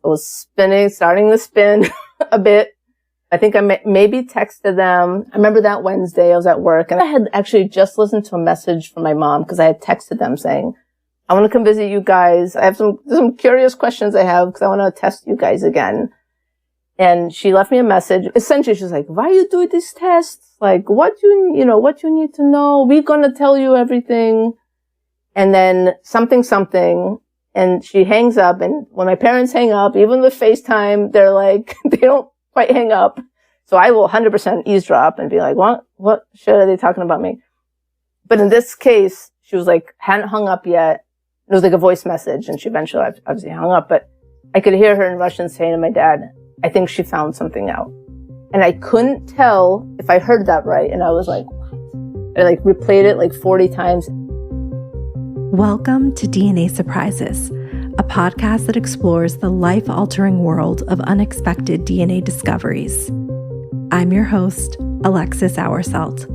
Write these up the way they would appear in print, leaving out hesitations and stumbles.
I was starting to spin a bit. I think I maybe texted them. I remember that Wednesday I was at work and I had actually just listened to a message from my mom because I had texted them saying, I want to come visit you guys. I have some curious questions I have because I want to test you guys again. And she left me a message. Essentially, she's like, why are you doing these tests? Like, what you need to know? We're going to tell you everything. And then something. And she hangs up. And when my parents hang up, even with FaceTime, they're like, they don't quite hang up. So I will 100% eavesdrop and be like, what shit are they talking about me? But in this case, she was like, hadn't hung up yet. It was like a voice message and she eventually obviously hung up, but I could hear her in Russian saying to my dad, I think she found something out. And I couldn't tell if I heard that right. And I was like, what? I like replayed it like 40 times. Welcome to DNA Surprises, a podcast that explores the life-altering world of unexpected DNA discoveries. I'm your host, Alexis Auersalt.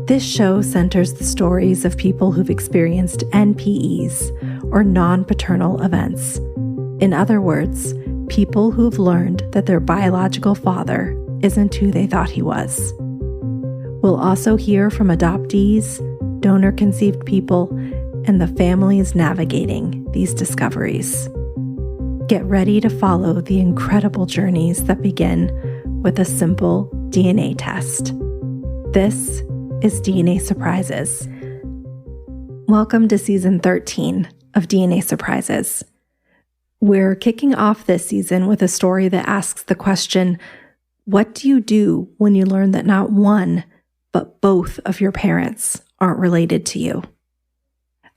This show centers the stories of people who've experienced NPEs, or non-paternal events. In other words, people who've learned that their biological father isn't who they thought he was. We'll also hear from adoptees, donor-conceived people, and the families navigating these discoveries. Get ready to follow the incredible journeys that begin with a simple DNA test. This is DNA Surprises. Welcome to season 13 of DNA Surprises. We're kicking off this season with a story that asks the question, what do you do when you learn that not one, but both of your parents aren't related to you?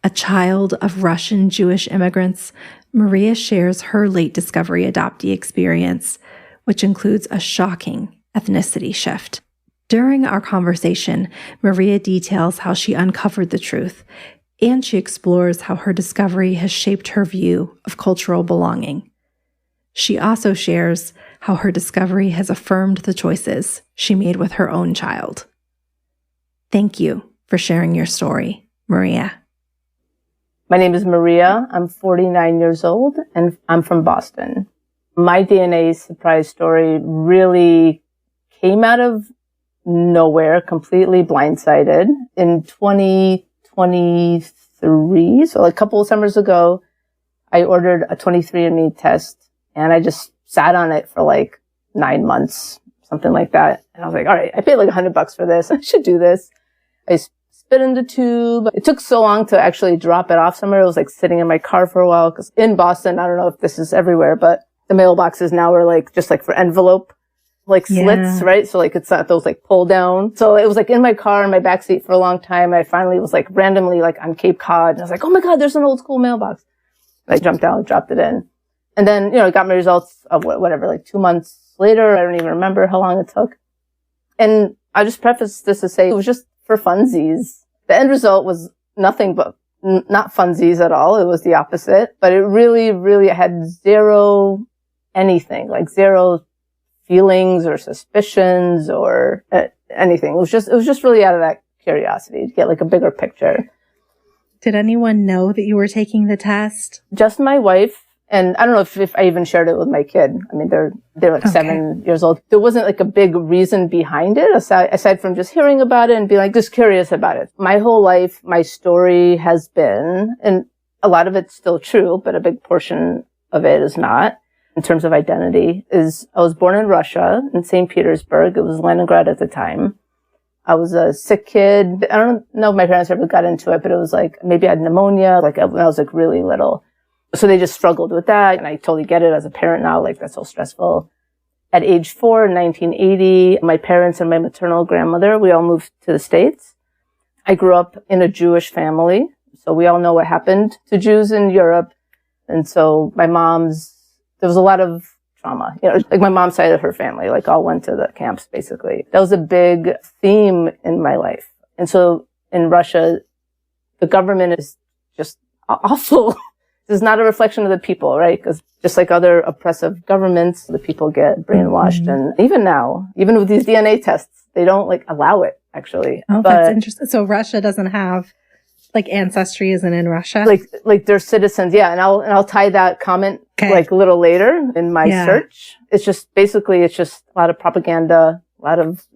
A child of Russian Jewish immigrants, Maria shares her late discovery adoptee experience, which includes a shocking ethnicity shift. During our conversation, Maria details how she uncovered the truth, and she explores how her discovery has shaped her view of cultural belonging. She also shares how her discovery has affirmed the choices she made with her own child. Thank you for sharing your story, Maria. My name is Maria. I'm 49 years old and I'm from Boston. My DNA surprise story really came out of nowhere, completely blindsided. In 2023, so like a couple of summers ago, I ordered a 23andMe test and I just sat on it for like 9 months, something like that. And I was like, all right, I paid like $100 for this. I should do this. I spit in the tube. It took so long to actually drop it off somewhere. It was like sitting in my car for a while because in Boston, I don't know if this is everywhere, but the mailboxes now are like just like for envelope, like slits, right? So like it's not those like pull down. So it was like in my car in my backseat for a long time. I finally was like randomly like on Cape Cod and I was like, oh my God, there's an old school mailbox. And I jumped out, dropped it in. And then, I got my results of whatever, like 2 months later. I don't even remember how long it took. And I just preface this to say it was just for funsies. The end result was nothing but not funsies at all. It was the opposite, but it really had zero anything, like zero feelings or suspicions or anything. It was just really out of that curiosity to get like a bigger picture. Did anyone know that you were taking the test? Just my wife. And I don't know if I even shared it with my kid. I mean, they're like 7 years old. There wasn't like a big reason behind it aside from just hearing about it and being like just curious about it. My whole life, my story has been, and a lot of it's still true, but a big portion of it is not in terms of identity, is I was born in Russia, in St. Petersburg. It was Leningrad at the time. I was a sick kid. I don't know if my parents ever got into it, but it was like maybe I had pneumonia, like when I was like really little. So they just struggled with that. And I totally get it as a parent now, like that's so stressful. At age 4 in 1980, my parents and my maternal grandmother, we all moved to the States. I grew up in a Jewish family. So we all know what happened to Jews in Europe. And so there was a lot of trauma, like my mom's side of her family, like all went to the camps basically. That was a big theme in my life. And so in Russia, the government is just awful. This is not a reflection of the people, right? Because just like other oppressive governments, the people get brainwashed. Mm-hmm. And even now, even with these DNA tests, they don't like allow it actually. Oh, that's interesting. So Russia doesn't have Like Ancestry isn't in Russia? Like they're citizens. Yeah. And I'll tie that comment like a little later in my search. It's just a lot of propaganda, a lot of,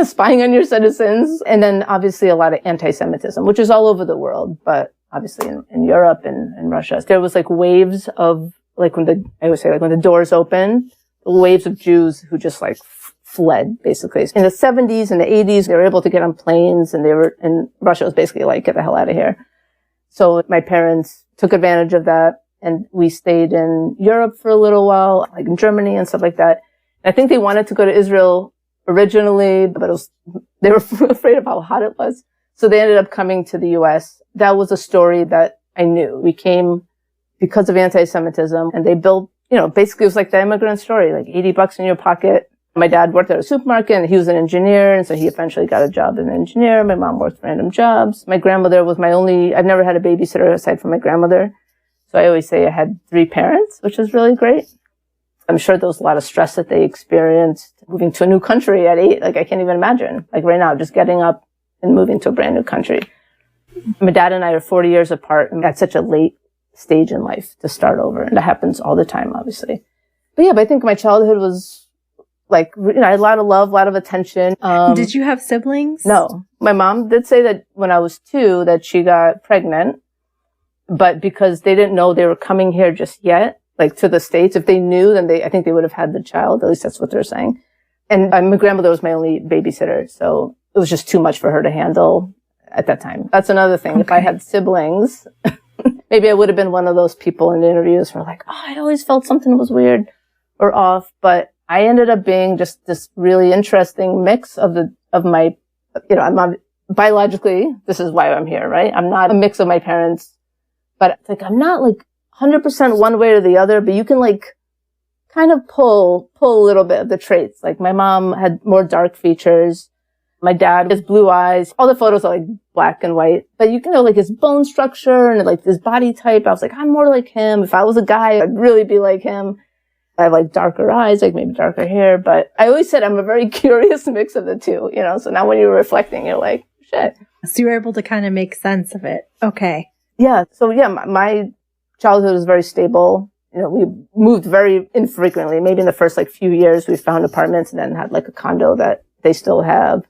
spying on your citizens. And then obviously a lot of anti-Semitism, which is all over the world, but obviously in Europe and in Russia. There was like waves of like when the doors opened, waves of Jews who just like fled basically. In the 70s and the 80s, they were able to get on planes and Russia was basically like, get the hell out of here. So my parents took advantage of that and we stayed in Europe for a little while, like in Germany and stuff like that. And I think they wanted to go to Israel originally, but they were afraid of how hot it was. So they ended up coming to the US. That was a story that I knew. We came because of anti-Semitism and they built, basically it was like the immigrant story, like $80 in your pocket. My dad worked at a supermarket and he was an engineer. And so he eventually got a job as an engineer. My mom worked random jobs. My grandmother was I've never had a babysitter aside from my grandmother. So I always say I had 3 parents, which is really great. I'm sure there was a lot of stress that they experienced moving to a new country at 8. Like I can't even imagine. Like right now, just getting up and moving to a brand new country. My dad and I are 40 years apart and at such a late stage in life to start over. And that happens all the time, obviously. But I think my childhood was like, I had a lot of love, a lot of attention. Did you have siblings? No. My mom did say that when I was 2 that she got pregnant, but because they didn't know they were coming here just yet, like to the States, if they knew, then I think they would have had the child. At least that's what they're saying. And my grandmother was my only babysitter. So it was just too much for her to handle at that time. That's another thing. Okay. If I had siblings, maybe I would have been one of those people in the interviews who were like, I always felt something was weird or off. But I ended up being just this really interesting mix of my, I'm not biologically, this is why I'm here, right? I'm not a mix of my parents, but it's like, I'm not like 100% one way or the other, but you can like kind of pull a little bit of the traits. Like my mom had more dark features. My dad has blue eyes. All the photos are like black and white, but you can know like his bone structure and like his body type. I was like, I'm more like him. If I was a guy, I'd really be like him. I have like darker eyes, like maybe darker hair, but I always said I'm a very curious mix of the two, so now when you're reflecting, you're like, shit. So you were able to kind of make sense of it. Okay. Yeah. So my childhood was very stable. We moved very infrequently. Maybe in the first like few years we found apartments and then had like a condo that they still have.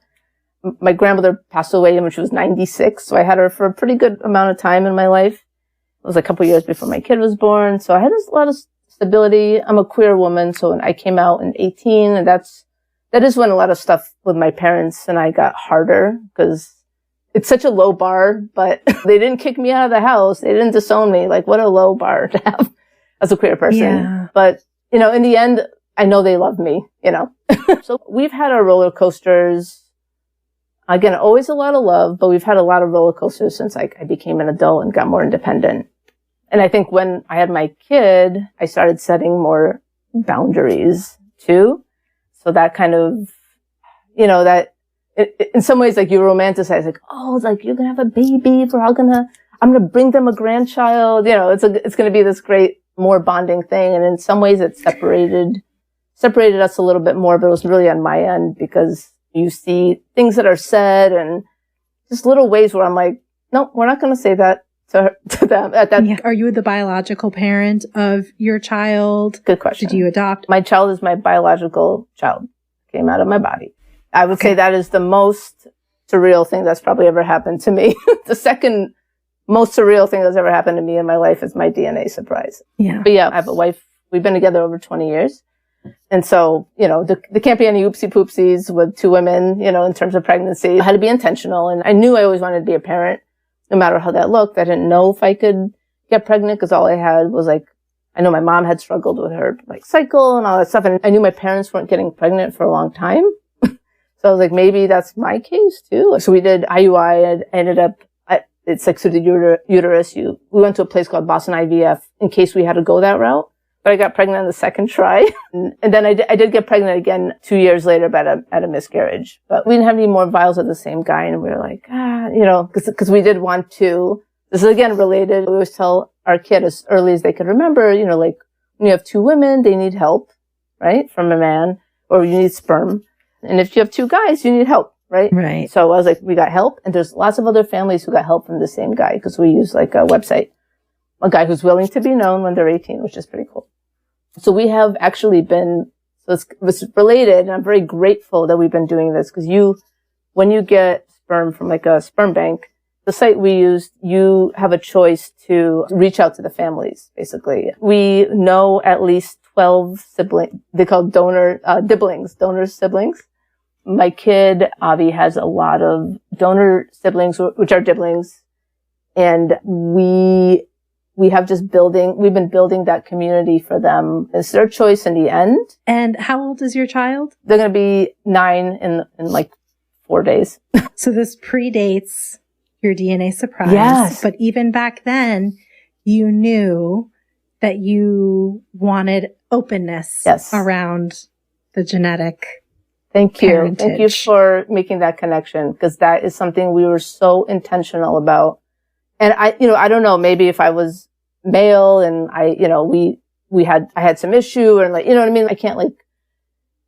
My grandmother passed away when she was 96. So I had her for a pretty good amount of time in my life. It was a couple years before my kid was born. So I had a lot of stability. I'm a queer woman. So when I came out in 18, and that is when a lot of stuff with my parents and I got harder because it's such a low bar, but they didn't kick me out of the house. They didn't disown me. Like what a low bar to have as a queer person. Yeah. But, in the end, I know they love me, So we've had our roller coasters. Again, always a lot of love, but we've had a lot of roller coasters since I became an adult and got more independent. And I think when I had my kid, I started setting more boundaries too. So that kind of, that in some ways, like you romanticize, like, it's like you're going to have a baby. I'm going to bring them a grandchild. It's going to be this great, more bonding thing. And in some ways it separated us a little bit more, but it was really on my end because you see things that are said and just little ways where I'm like, no, we're not going to say that to them at that. Yeah. Are you the biological parent of your child? Good question. Did you adopt? My child is my biological child. Came out of my body. I would say that is the most surreal thing that's probably ever happened to me. The second most surreal thing that's ever happened to me in my life is my DNA surprise. Yeah. But I have a wife. We've been together over 20 years. And so, there can't be any oopsie poopsies with 2 women, in terms of pregnancy. I had to be intentional. And I knew I always wanted to be a parent, no matter how that looked. I didn't know if I could get pregnant because all I had was like, I know my mom had struggled with her like cycle and all that stuff. And I knew my parents weren't getting pregnant for a long time. So I was like, maybe that's my case too. So we did IUI and ended up, it's like through the uterus. We went to a place called Boston IVF in case we had to go that route. But I got pregnant on the second try. And then I did get pregnant again 2 years later, but at a miscarriage. But we didn't have any more vials of the same guy. And we were like, cause we did want to, this is again related. We always tell our kid as early as they could remember, like when you have 2 women, they need help, right? From a man, or you need sperm. And if you have 2 guys, you need help, right? Right. So I was like, we got help. And there's lots of other families who got help from the same guy because we use like a website, a guy who's willing to be known when they're 18, which is pretty cool. So we have actually been, so it's related, and I'm very grateful that we've been doing this because when you get sperm from like a sperm bank, the site we used, you have a choice to reach out to the families, basically. We know at least 12 siblings, they call donor siblings. My kid, Avi, has a lot of donor siblings, which are dibblings. And we have we've been building that community for them. It's their choice in the end. And how old is your child? They're going to be 9 in like 4 days. So this predates your DNA surprise. Yes. But even back then, you knew that you wanted openness around the genetic Thank you. parentage. Thank you for making that connection, because that is something we were so intentional about. And I don't know, maybe if I was male and I had some issue, and like, you know what I mean? I can't like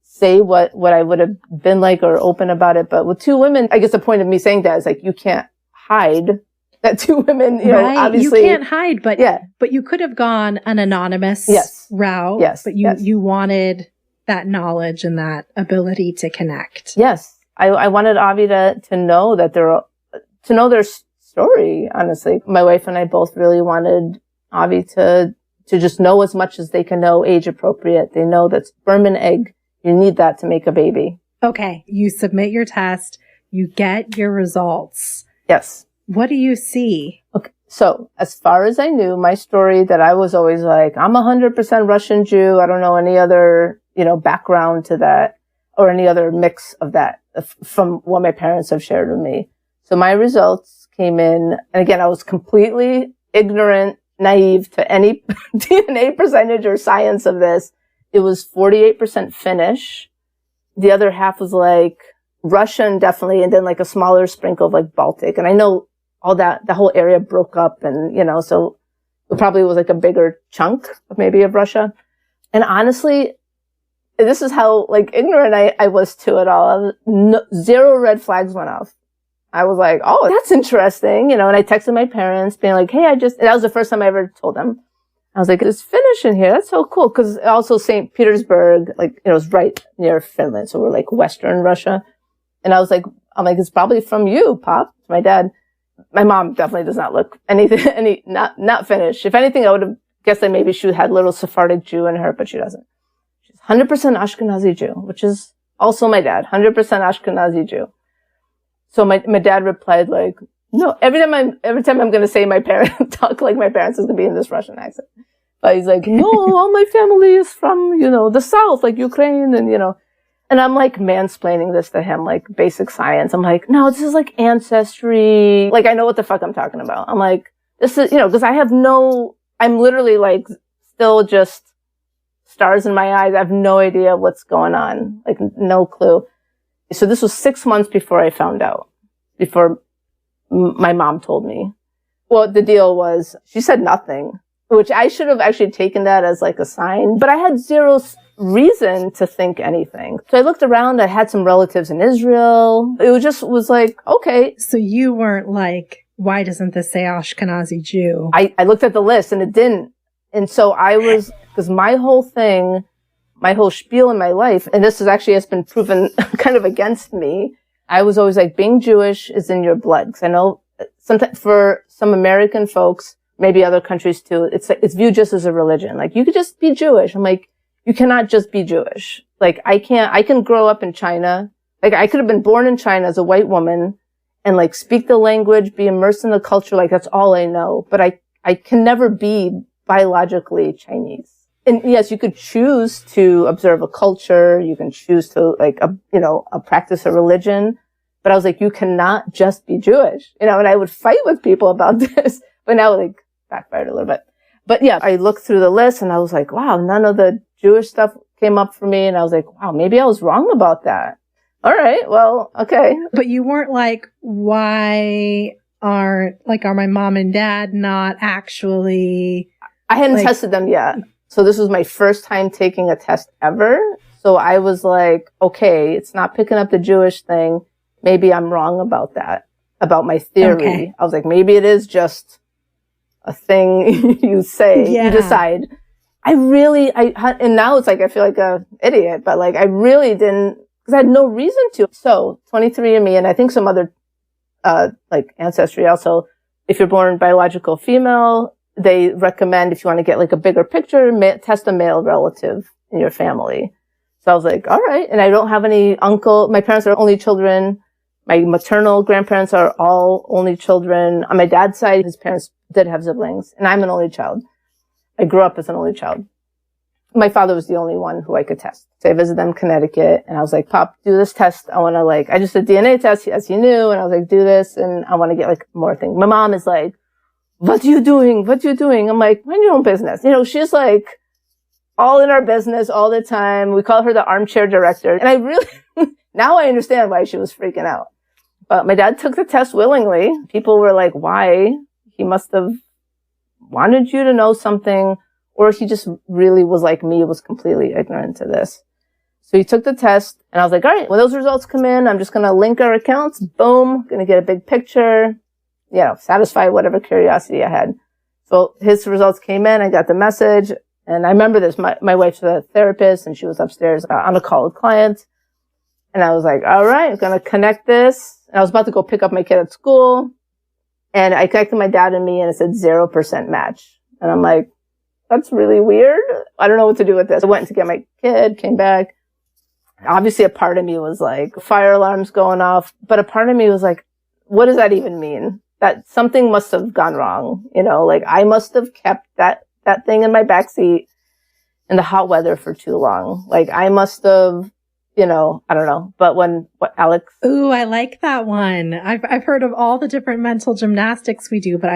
say what I would have been like or open about it. But with 2 women, I guess the point of me saying that is like, you can't hide that 2 women, right. Obviously. You can't hide, but you could have gone an anonymous route. Yes. But you wanted that knowledge and that ability to connect. Yes. I wanted Avi to know that to know their story, honestly. My wife and I both really wanted Avi to just know as much as they can know, age appropriate. They know that sperm and egg, you need that to make a baby. Okay. You submit your test, you get your results. Yes. What do you see? Okay. So as far as I knew, my story that I was always like, I'm 100% Russian Jew. I don't know any other, background to that or any other mix of that from what my parents have shared with me. So my results came in, and again, I was completely ignorant, naive to any DNA percentage or science of this. It was 48% Finnish. The other half was like Russian, definitely, and then like a smaller sprinkle of like Baltic. And I know all that, the whole area broke up, and, so it probably was like a bigger chunk maybe of Russia. And honestly, this is how like ignorant I was to it all. Zero red flags went off. I was like, oh, that's interesting, and I texted my parents being like, hey, that was the first time I ever told them. I was like, it's Finnish in here. That's so cool. Cause also St. Petersburg, like, it was right near Finland. So we're like Western Russia. And I'm like, it's probably from you, Pop, my dad. My mom definitely does not look not Finnish. If anything, I would have guessed that maybe she had a little Sephardic Jew in her, but she doesn't. She's 100% Ashkenazi Jew, which is also my dad, 100% Ashkenazi Jew. So my dad replied like, no, every time I'm going to say my parents, talk like my parents, is going to be in this Russian accent. But he's like, no, all my family is from, the South, like Ukraine, and, and I'm like mansplaining this to him, like basic science. I'm like, no, this is like ancestry. Like, I know what the fuck I'm talking about. I'm like, this is, because I'm literally like still just stars in my eyes. I have no idea what's going on. Like, no clue. So this was 6 months before I found out, before my mom told me. Well, the deal was she said nothing, which I should have actually taken that as like a sign, but I had zero reason to think anything. So I looked around. I had some relatives in Israel. It was like, okay. So you weren't like, why doesn't this say Ashkenazi Jew? I looked at the list and it didn't. And so because my whole spiel in my life, and this has been proven kind of against me. I was always like, being Jewish is in your blood. Because I know sometimes for some American folks, maybe other countries too, it's viewed just as a religion. Like, you could just be Jewish. I'm like, you cannot just be Jewish. Like, I can grow up in China. Like, I could have been born in China as a white woman and like speak the language, be immersed in the culture. Like, that's all I know. But I can never be biologically Chinese. And yes, you could choose to observe a culture. You can choose to practice a religion. But I was like, you cannot just be Jewish, and I would fight with people about this, but now like backfired a little bit. But yeah, I looked through the list and I was like, wow, none of the Jewish stuff came up for me. And I was like, wow, maybe I was wrong about that. All right. Well, okay. But you weren't like, why are my mom and dad not actually? I hadn't tested them yet. So this was my first time taking a test ever. So I was like, okay, it's not picking up the Jewish thing. maybe I'm wrong about that, about my theory. Okay. I was like, maybe it is just a thing you say, you decide. And now it's like, I feel like a idiot, but like, I really didn't, because I had no reason to. So 23andMe, and I think some other, like Ancestry also, if you're born biological female, they recommend, if you want to get like a bigger picture, test a male relative in your family. So I was like, all right. And I don't have any my parents are only children. My maternal grandparents are all only children. On my dad's side, his parents did have siblings, and I'm an only child. I grew up as an only child. My father was the only one who I could test. So I visited them in Connecticut, and I was like, Pop, do this test. I just did DNA test, as he knew, and I was like, do this, and I want to get like more things. My mom is like, what are you doing? What are you doing? I'm like, mind your own business. She's like all in our business all the time. We call her the armchair director. And I really, now I understand why she was freaking out. But my dad took the test willingly. People were like, why? He must have wanted you to know something, or he just really was like me, was completely ignorant to this. So he took the test, and I was like, all right, when those results come in, I'm just going to link our accounts. Boom. Going to get a big picture, satisfy whatever curiosity I had. So his results came in. I got the message, and I remember this. My wife's a therapist, and she was upstairs on a call with clients. And I was like, all right, I'm going to connect this. And I was about to go pick up my kid at school. And I connected my dad and me, and it said 0% match. And I'm like, that's really weird. I don't know what to do with this. I went to get my kid, came back. Obviously, a part of me was like, fire alarms going off. But a part of me was like, what does that even mean? That something must have gone wrong. Like I must have kept that thing in my backseat in the hot weather for too long. Like I must have, I don't know. But Alex? Ooh, I like that one. I've heard of all the different mental gymnastics we do, but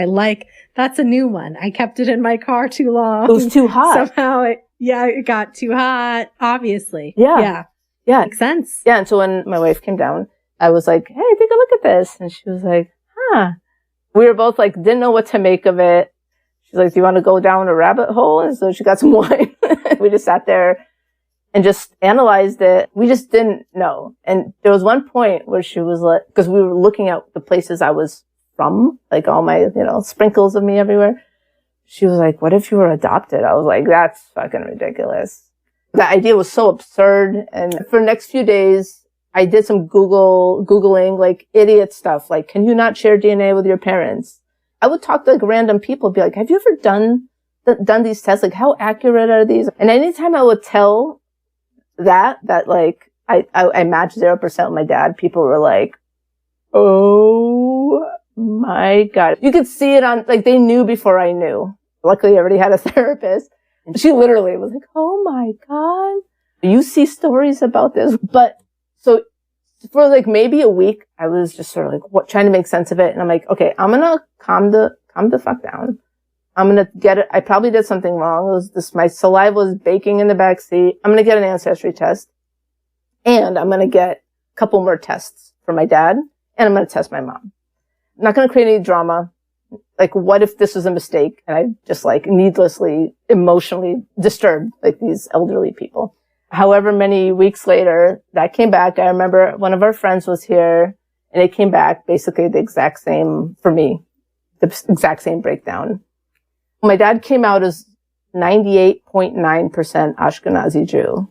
that's a new one. I kept it in my car too long. It was too hot. Somehow it got too hot, obviously. Yeah. Makes sense. Yeah. And so when my wife came down, I was like, hey, take a look at this. And she was like, huh. We were both like, didn't know what to make of it. She's like, do you want to go down a rabbit hole? And so she got some wine. We just sat there and just analyzed it. We just didn't know. And there was one point where she was like, because we were looking at the places I was from, like all my, sprinkles of me everywhere. She was like, what if you were adopted? I was like, that's fucking ridiculous. The idea was so absurd. And for the next few days, I did some Googling, like idiot stuff. Like, can you not share DNA with your parents? I would talk to like random people, be like, have you ever done these tests? Like, how accurate are these? And anytime I would tell that like, I matched 0% with my dad, people were like, oh my God. You could see it on, like, they knew before I knew. Luckily, I already had a therapist. And she literally was like, oh my God. You see stories about this. But so for like maybe a week, I was just sort of like trying to make sense of it. And I'm like, okay, I'm going to calm the fuck down. I'm going to get it. I probably did something wrong. It was this, my saliva was baking in the back seat. I'm going to get an ancestry test, and I'm going to get a couple more tests for my dad, and I'm going to test my mom. I'm not going to create any drama. Like, what if this was a mistake and I just like needlessly emotionally disturbed like these elderly people? However many weeks later, that came back. I remember one of our friends was here, and it came back basically the exact same for me, the exact same breakdown. My dad came out as 98.9% Ashkenazi Jew.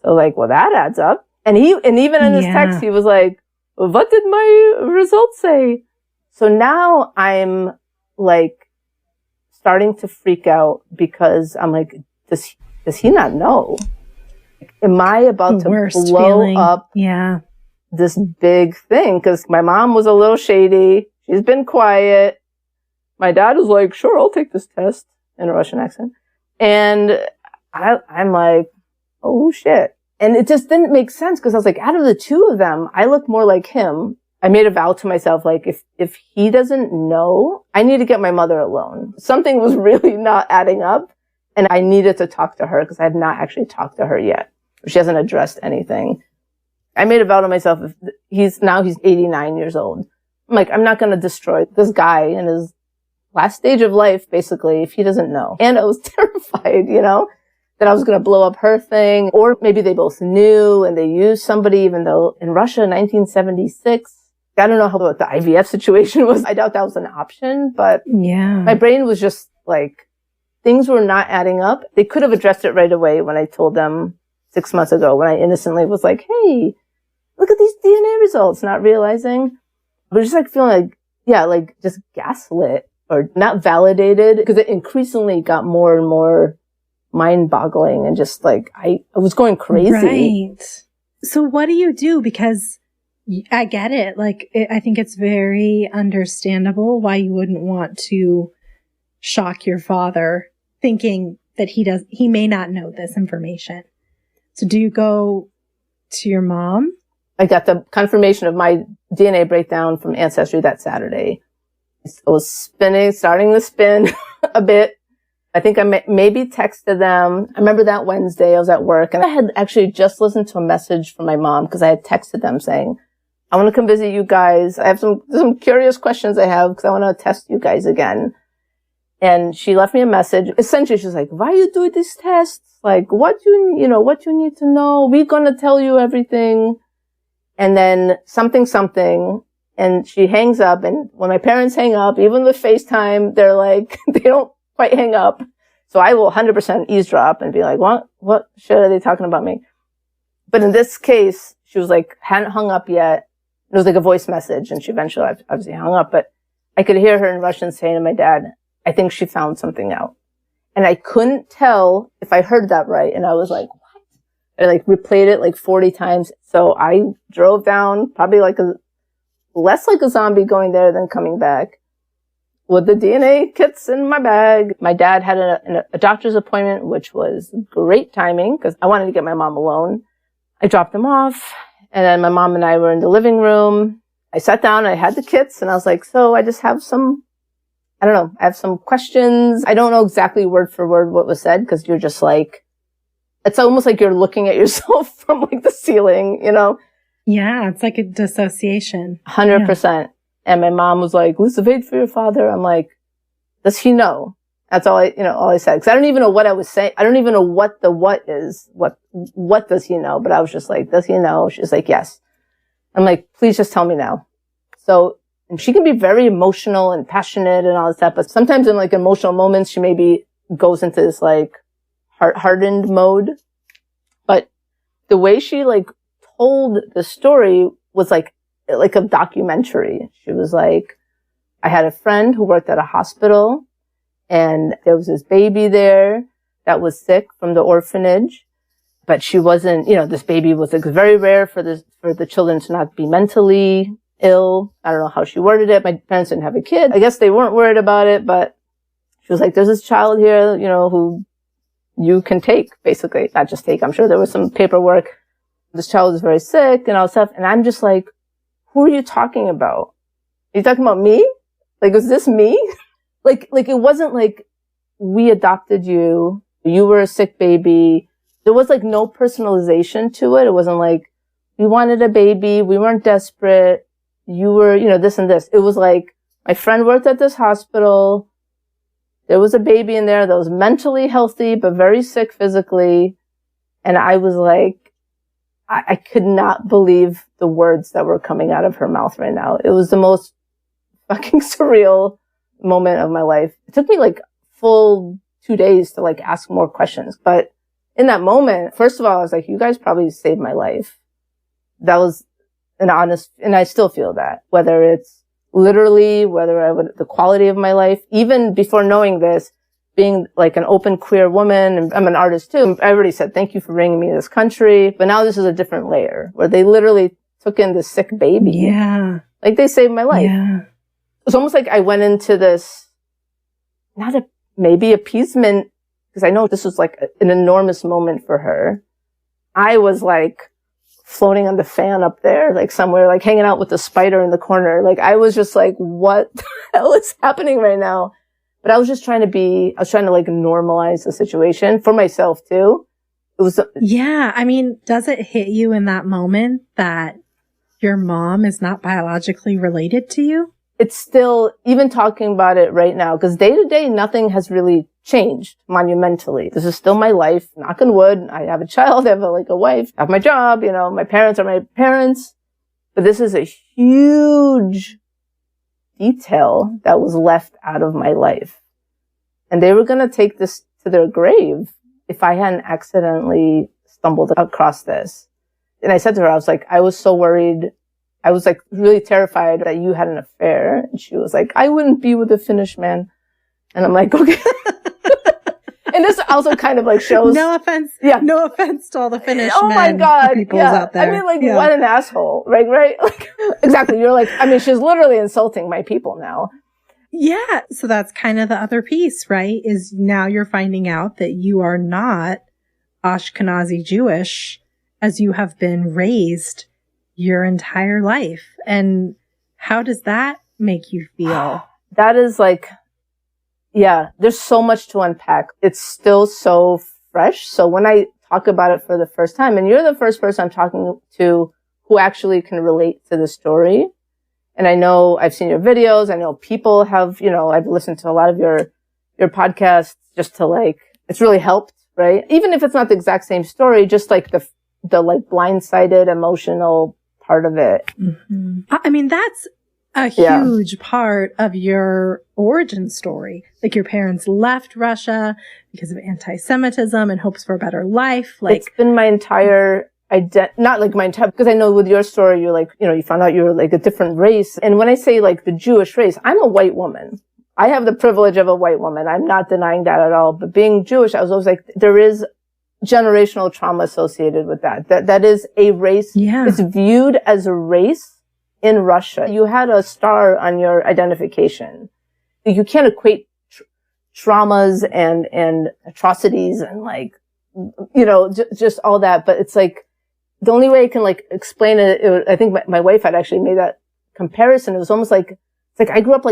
So like, well, that adds up. And even in his text, he was like, what did my results say? So now I'm like starting to freak out because I'm like, does he not know? Am I about to blow up this big thing? Because my mom was a little shady. She's been quiet. My dad was like, sure, I'll take this test in a Russian accent. And I'm like, oh shit. And it just didn't make sense because I was like, out of the two of them, I look more like him. I made a vow to myself, like, if he doesn't know, I need to get my mother alone. Something was really not adding up, and I needed to talk to her because I have not actually talked to her yet. She hasn't addressed anything. I made a vow to myself, he's 89 years old. I'm like, I'm not going to destroy this guy in his last stage of life, basically, if he doesn't know. And I was terrified, that I was going to blow up her thing. Or maybe they both knew and they used somebody, even though in Russia, 1976, I don't know what the IVF situation was. I doubt that was an option, but my brain was just like, things were not adding up. They could have addressed it right away when I told them 6 months ago, when I innocently was like, hey, look at these DNA results, not realizing. But just like feeling like, just gaslit or not validated, because it increasingly got more and more mind-boggling and just like, I was going crazy. Right. So what do you do? Because I get it. Like, I think it's very understandable why you wouldn't want to shock your father thinking that he may not know this information. So do you go to your mom? I got the confirmation of my DNA breakdown from Ancestry that Saturday. I was starting to spin a bit. I think I maybe texted them. I remember that Wednesday I was at work and I had actually just listened to a message from my mom because I had texted them saying, I want to come visit you guys. I have some curious questions I have because I want to test you guys again. And she left me a message. Essentially, she's like, why you do these tests? Like, what you need to know? We're going to tell you everything. And then something. And she hangs up. And when my parents hang up, even with FaceTime, they're like, they don't quite hang up. So I will 100% eavesdrop and be like, what shit are they talking about me? But in this case, she was like, hadn't hung up yet. It was like a voice message. And she eventually obviously hung up. But I could hear her in Russian saying to my dad, I think she found something out. And I couldn't tell if I heard that right. And I was like, what? I like replayed it like 40 times. So I drove down, probably less like a zombie going there than coming back, with the DNA kits in my bag. My dad had a doctor's appointment, which was great timing because I wanted to get my mom alone. I dropped them off and then my mom and I were in the living room. I sat down and I had the kits and I was like, so I just have I have some questions. I don't know exactly word for word what was said because you're just like, it's almost like you're looking at yourself from like the ceiling, you know? Yeah, it's like a dissociation. 100%. Yeah. And my mom was like, wait for your father. I'm like, does he know? That's all I said. Cause I don't even know what I was saying. I don't even know what the what is. What does he know? But I was just like, does he know? She's like, yes. I'm like, please just tell me now. So, and she can be very emotional and passionate and all this stuff. But sometimes in like emotional moments, she maybe goes into this like hardened mode. But the way she like told the story was like a documentary. She was like, I had a friend who worked at a hospital and there was this baby there that was sick from the orphanage, but she wasn't, this baby was like very rare for the children to not be mentally ill. I don't know how she worded it. My parents didn't have a kid. I guess they weren't worried about it, but she was like, there's this child here, who you can take, basically. Not just take. I'm sure there was some paperwork. This child is very sick and all this stuff. And I'm just like, who are you talking about? Are you talking about me? Like, was this me? like it wasn't like we adopted you. You were a sick baby. There was like no personalization to it. It wasn't like we wanted a baby. We weren't desperate. You were, this and this. It was like my friend worked at this hospital. There was a baby in there that was mentally healthy, but very sick physically. And I was like, I could not believe the words that were coming out of her mouth right now. It was the most fucking surreal moment of my life. It took me like full 2 days to like ask more questions. But in that moment, first of all, I was like, you guys probably saved my life. That was an honest, and I still feel that, whether it's literally, the quality of my life, even before knowing this, being like an open queer woman, and I'm an artist too. I already said, thank you for bringing me to this country. But now this is a different layer where they literally took in this sick baby. Yeah. Like they saved my life. Yeah. It's almost like I went into this, maybe appeasement, because I know this was like an enormous moment for her. I was like floating on the fan up there, like somewhere, like hanging out with the spider in the corner. Like I was just like, what the hell is happening right now? But I was trying to like normalize the situation for myself too. It was, yeah. I mean, does it hit you in that moment that your mom is not biologically related to you? It's still, even talking about it right now, because day to day, nothing has really changed monumentally. This is still my life. Knock on wood. I have a child. I have a wife. I have my job. My parents are my parents. But this is a huge detail that was left out of my life. And they were going to take this to their grave if I hadn't accidentally stumbled across this. And I said to her, I was so worried. I was really terrified that you had an affair. And she was like, I wouldn't be with a Finnish man. And I'm like, okay. And this also kind of shows. No offense. Yeah. No offense to all the Finnish oh my God. peoples out there. I mean, what an asshole. Right? Exactly. You're she's literally insulting my people now. Yeah. So that's kind of the other piece, right? Is now you're finding out that you are not Ashkenazi Jewish as you have been raised your entire life. And how does that make you feel? That is yeah, there's so much to unpack. It's still so fresh. So when I talk about it for the first time, and you're the first person I'm talking to who actually can relate to the story. And I know I've seen your videos. I know people have, I've listened to a lot of your podcasts just to it's really helped, right? Even if it's not the exact same story, just the blindsided emotional part of it. Mm-hmm. I mean, that's a huge part of your origin story. Your parents left Russia because of anti-Semitism and hopes for a better life. It's been my entire not my entire, because I know with your story, you're you found out you were a different race. And when I say the Jewish race, I'm a white woman. I have the privilege of a white woman. I'm not denying that at all. But being Jewish, I was always there is generational trauma associated with that. That is a race. Yeah. It's viewed as a race in Russia. You had a star on your identification. You can't equate traumas and atrocities and just all that. But it's the only way I can explain it, I think my wife had actually made that comparison. It was almost I grew up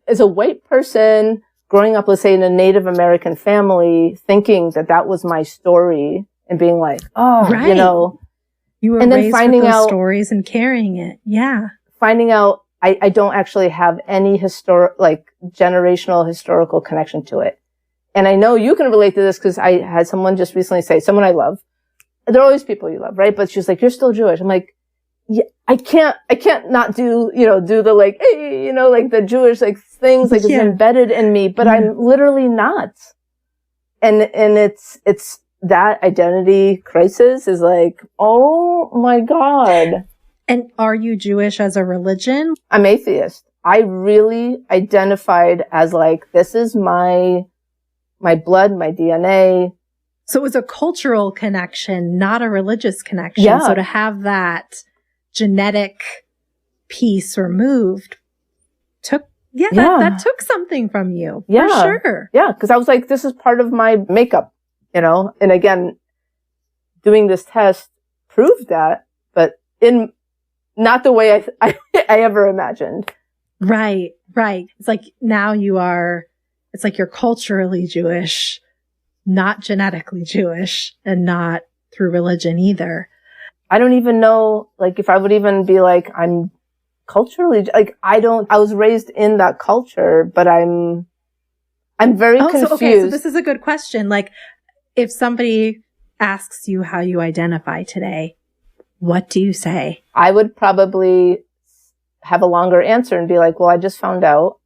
as a white person growing up, let's say, in a Native American family, thinking that was my story and being oh, right. You were and raised then finding with those stories and carrying it. Yeah. Finding out I don't actually have any generational historical connection to it. And I know you can relate to this because I had someone just recently say, someone I love. There are always people you love, right? But she's you're still Jewish. I'm yeah, I can't not do the hey, the Jewish things it's embedded in me, but I'm literally not. And it's that identity crisis is oh my God. And are you Jewish as a religion? I'm atheist. I really identified as this is my blood, my DNA. So it was a cultural connection, not a religious connection. Yeah. So to have that genetic piece removed that took something from you. Yeah. For sure. Yeah. Cause I was this is part of my makeup, and again, doing this test proved that, but in not the way I ever imagined. Right. It's now it's you're culturally Jewish, not genetically Jewish, and not through religion either. I don't even know, if I would even be I'm culturally, I was raised in that culture, but I'm very confused. So this is a good question. If somebody asks you how you identify today, what do you say? I would probably have a longer answer and be well, I just found out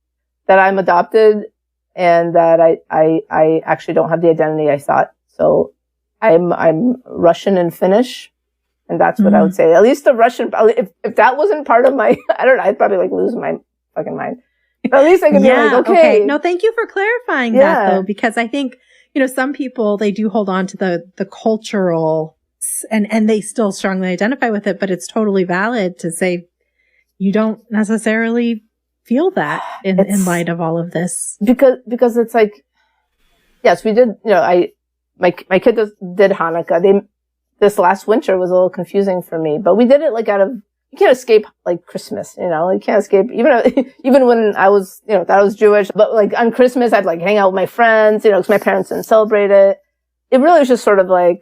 that I'm adopted and that I actually don't have the identity I thought. So I'm Russian and Finnish. And that's what I would say. At least the Russian, if that wasn't part of my, I don't know, I'd probably lose my fucking mind. But at least I could be okay. No, thank you for clarifying that though, because I think, some people, they do hold on to the cultural and they still strongly identify with it, but it's totally valid to say you don't necessarily feel that in light of all of this. Because it's yes, we did, my kid did Hanukkah. This last winter was a little confusing for me, but we did it you can't escape Christmas, you can't escape even when I was, thought I was Jewish, but on Christmas I'd hang out with my friends, because my parents didn't celebrate it. It really was just sort of I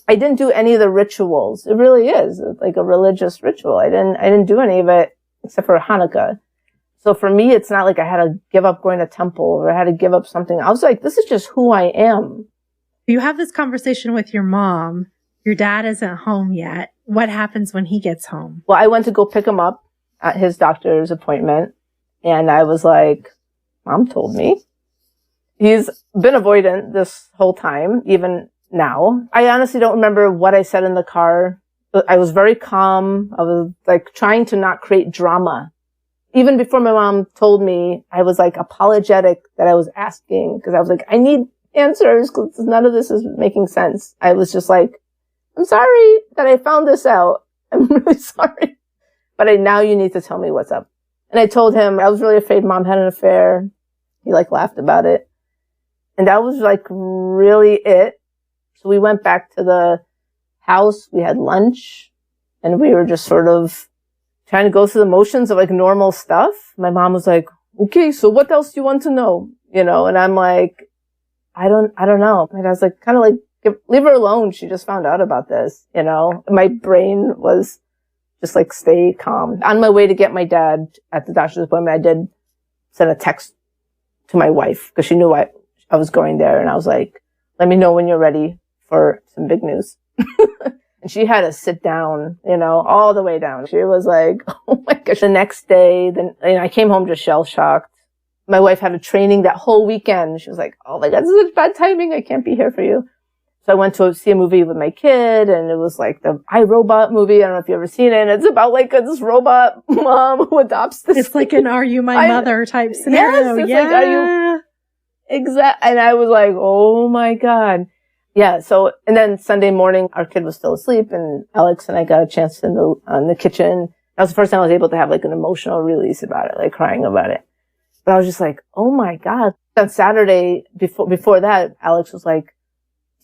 didn't do any of the rituals. It really is a religious ritual. I didn't do any of it except for Hanukkah. So for me, it's not like I had to give up going to temple or I had to give up something. I was like, this is just who I am. You have this conversation with your mom. Your dad isn't home yet. What happens when he gets home? Well, I went to go pick him up at his doctor's appointment. And I was like, Mom told me. He's been avoidant this whole time, even now. I honestly don't remember what I said in the car. I was very calm. I was like trying to not create drama. Even before my mom told me, I was like apologetic that I was asking because I was like, I need answers because none of this is making sense. I was just like, I'm sorry that I found this out. I'm really sorry. But now you need to tell me what's up. And I told him I was really afraid Mom had an affair. He like laughed about it. And that was like really it. So we went back to the house. We had lunch and we were just sort of trying to go through the motions of like normal stuff. My mom was like, okay, so what else do you want to know? You know, and I'm like, I don't know. And I was like, kind of like, leave her alone. She just found out about this, you know. My brain was just like, stay calm. On my way to get my dad at the doctor's appointment, I did send a text to my wife because she knew I was going there. And I was like, let me know when you're ready for some big news. And she had to sit down, you know, all the way down. She was like, oh my gosh. The next day, then I came home just shell shocked. My wife had a training that whole weekend. She was like, oh my God, this is such bad timing. I can't be here for you. So I went to see a movie with my kid and it was like the iRobot movie. I don't know if you've ever seen it. And it's about like this robot mom who adopts this. It's like an Are You My Mother type scenario. Yes, it's yeah. like, are you exact? And I was like, oh my God. Yeah. So, and then Sunday morning, our kid was still asleep and Alex and I got a chance in the kitchen. That was the first time I was able to have like an emotional release about it, like crying about it. But I was just like, oh my God. On Saturday, before that, Alex was like,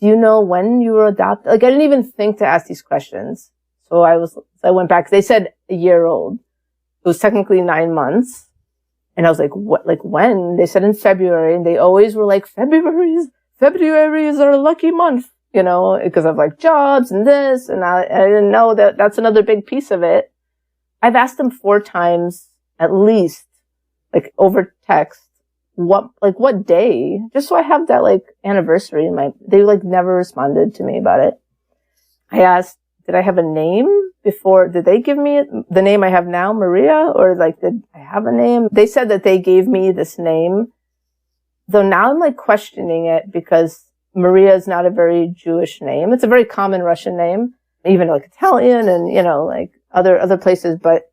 do you know when you were adopted? Like, I didn't even think to ask these questions. So I went back. They said a year old. It was technically 9 months. And I was like, what, like when? They said in February. And they always were like, February is our lucky month, you know, because of like jobs and this. And I didn't know that that's another big piece of it. I've asked them 4 times at least, like over text, what day, just so I have that like anniversary they like never responded to me about it. I asked, did I have a name before? Did they give me the name I have now, Maria? Or like, did I have a name? They said that they gave me this name, though now I'm like questioning it because Maria is not a very Jewish name. It's a very common Russian name, even like Italian and, you know, like other places. But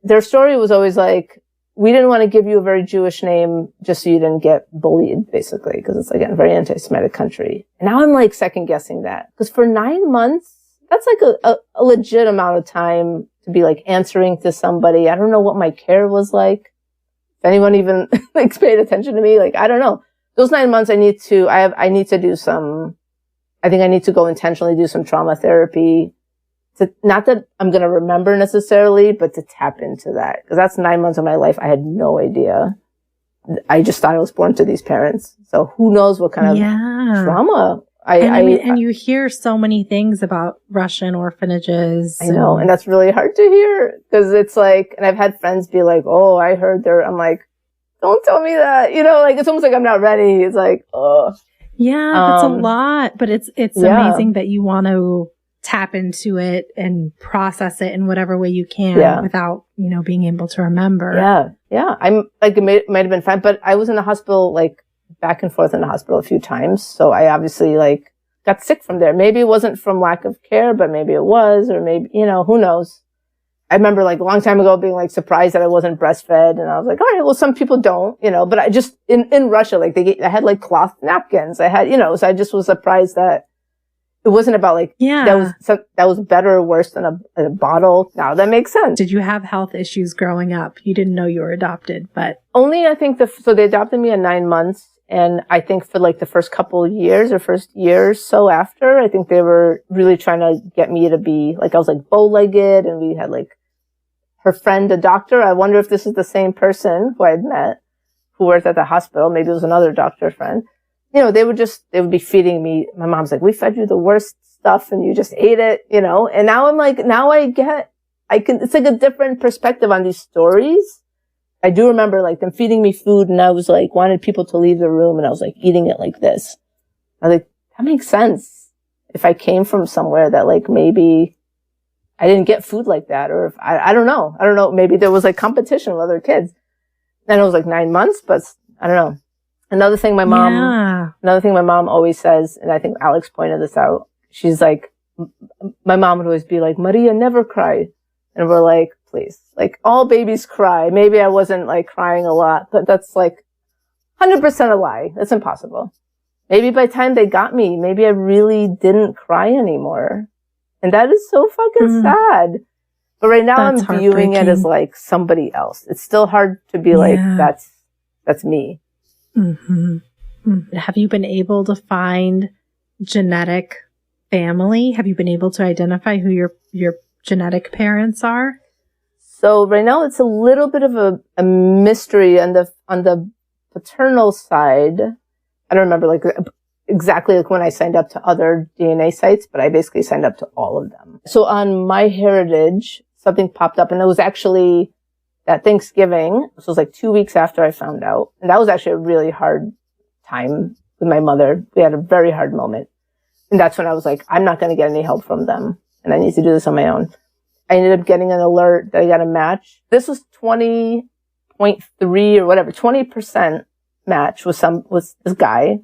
their story was always like, we didn't want to give you a very Jewish name just so you didn't get bullied, basically, because it's like a very anti-Semitic country. And now I'm like second guessing that because for 9 months, that's like a legit amount of time to be like answering to somebody. I don't know what my care was like. If anyone even like paid attention to me, like, I don't know. Those 9 months I need to do some, I think I need to go intentionally do some trauma therapy. Not that I'm going to remember necessarily, but to tap into that. Because that's 9 months of my life. I had no idea. I just thought I was born to these parents. So who knows what kind of trauma. I mean, and you hear so many things about Russian orphanages. I know. And that's really hard to hear. Because it's like, and I've had friends be like, oh, I heard I'm like, don't tell me that. You know, like, it's almost like I'm not ready. It's like, oh. Yeah, that's a lot. But it's amazing that you want to tap into it and process it in whatever way you can without, you know, being able to remember. Yeah. Yeah. I'm like, it might have been fine, but I was in the hospital, like back and forth in the hospital a few times. So I obviously like got sick from there. Maybe it wasn't from lack of care, but maybe it was, or maybe, you know, who knows? I remember like a long time ago being like surprised that I wasn't breastfed. And I was like, all right, well, some people don't, you know, but I just, in Russia, like I had like cloth napkins. I had, you know, so I just was surprised that it wasn't about like, that was better or worse than a bottle. Now that makes sense. Did you have health issues growing up? You didn't know you were adopted, but. Only I think so they adopted me at 9 months. And I think for like the first couple of years or first year or so after, I think they were really trying to get me to be like, I was like bow-legged and we had like her friend, a doctor. I wonder if this is the same person who I had met who worked at the hospital. Maybe it was another doctor friend. You know, they would be feeding me. My mom's like, we fed you the worst stuff and you just ate it, you know? And now I'm like, it's like a different perspective on these stories. I do remember like them feeding me food and I was like, wanted people to leave the room and I was like eating it like this. I was like, that makes sense. If I came from somewhere that like maybe I didn't get food like that, or if I don't know. I don't know. Maybe there was like competition with other kids. And it was like 9 months, but I don't know. Another thing my mom always says, and I think Alex pointed this out. She's like, my mom would always be like, Maria, never cry. And we're like, please, like all babies cry. Maybe I wasn't like crying a lot, but that's like 100% a lie. That's impossible. Maybe by the time they got me, maybe I really didn't cry anymore. And that is so fucking sad. But right now I'm viewing it as like somebody else. It's still hard to be like, that's me. Mm-hmm. Mm-hmm. Have you been able to find genetic family? Have you been able to identify who your genetic parents are? So right now it's a little bit of a mystery on the paternal side. I don't remember like exactly like when I signed up to other DNA sites, but I basically signed up to all of them. So on MyHeritage, something popped up and it was actually that Thanksgiving. So it was like 2 weeks after I found out. And that was actually a really hard time with my mother. We had a very hard moment. And that's when I was like, I'm not going to get any help from them. And I need to do this on my own. I ended up getting an alert that I got a match. This was 20.3 or whatever, 20% match with this guy.